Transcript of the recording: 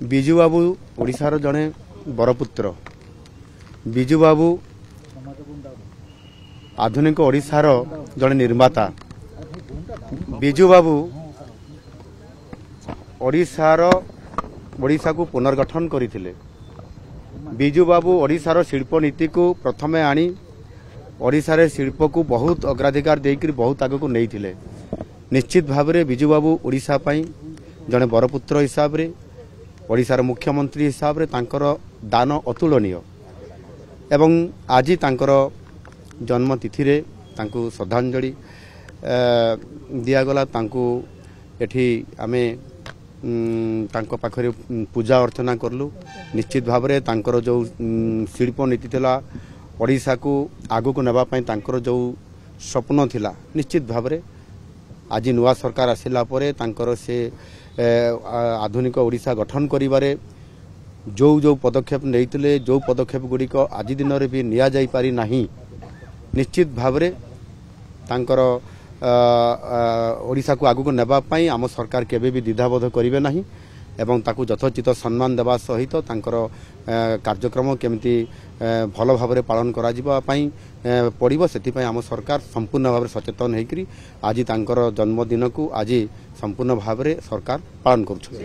ବିଜୁ ବାବୁ ଓଡ଼ିଶାର ଜଣେ ବରପୁତ୍ର। ବିଜୁ ବାବୁ ଆଧୁନିକ ଓଡ଼ିଶାର ଜଣେ ନିର୍ମାତା। ବିଜୁ ବାବୁ ଓଡ଼ିଶାକୁ ପୁନର୍ଗଠନ କରିଥିଲେ। ବିଜୁ ବାବୁ ଓଡ଼ିଶାର ଶିଳ୍ପ ନୀତିକୁ ପ୍ରଥମେ ଆଣି ଓଡ଼ିଶାରେ ଶିଳ୍ପକୁ ବହୁତ ଅଗ୍ରାଧିକାର ଦେଇକରି ବହୁତ ଆଗକୁ ନେଇଥିଲେ। ନିଶ୍ଚିତ ଭାବରେ ବିଜୁ ବାବୁ ଓଡ଼ିଶା ପାଇଁ ଜଣେ ବରପୁତ୍ର ହିସାବରେ ଓଡ଼ିଶାର ମୁଖ୍ୟମନ୍ତ୍ରୀ ହିସାବରେ ତାଙ୍କର ଦାନ ଅତୁଳନୀୟ ଏବଂ ଆଜି ତାଙ୍କର ଜନ୍ମତିଥିରେ ତାଙ୍କୁ ଶ୍ରଦ୍ଧାଞ୍ଜଳି ଦିଆଗଲା। ତାଙ୍କୁ ଏଠି ଆମେ ତାଙ୍କ ପାଖରେ ପୂଜା ଅର୍ଚ୍ଚନା କଲୁ। ନିଶ୍ଚିତ ଭାବରେ ତାଙ୍କର ଯେଉଁ ଶିଳ୍ପ ନୀତି ଥିଲା ଓଡ଼ିଶାକୁ ଆଗକୁ ନେବା ପାଇଁ ତାଙ୍କର ଯେଉଁ ସ୍ୱପ୍ନ ଥିଲା ନିଶ୍ଚିତ ଭାବରେ ଆଜି ନୂଆ ସରକାର ଆସିଲା ପରେ ତାଙ୍କର ସେ ଆଧୁନିକ ଓଡ଼ିଶା ଗଠନ କରିବାରେ ଯେଉଁ ପଦକ୍ଷେପ ନେଇଥିଲେ ଯେଉଁ ପଦକ୍ଷେପ ଗୁଡ଼ିକ ଆଜି ଦିନରେ ବି ନିଆଯାଇପାରି ନାହିଁ ନିଶ୍ଚିତ ଭାବରେ ତାଙ୍କର ଓଡ଼ିଶାକୁ ଆଗକୁ ନେବା ପାଇଁ ଆମ ସରକାର କେବେ ବି ଦ୍ୱିଧାବୋଧ କରିବେ ନାହିଁ ଏବଂ ତାକୁ ଯଥୋଚିତ ସମ୍ମାନ ଦେବା ସହିତ ତାଙ୍କର କାର୍ଯ୍ୟକ୍ରମ କେମିତି ଭଲ ଭାବରେ ପାଳନ କରାଯିବା ପାଇଁ ପଡ଼ିବ ସେଥିପାଇଁ ଆମ ସରକାର ସମ୍ପୂର୍ଣ୍ଣ ଭାବରେ ସଚେତନ ହୋଇକରି ଆଜି ତାଙ୍କର ଜନ୍ମଦିନକୁ ଆଜି ସମ୍ପୂର୍ଣ୍ଣ ଭାବରେ ସରକାର ପାଳନ କରୁଛନ୍ତି।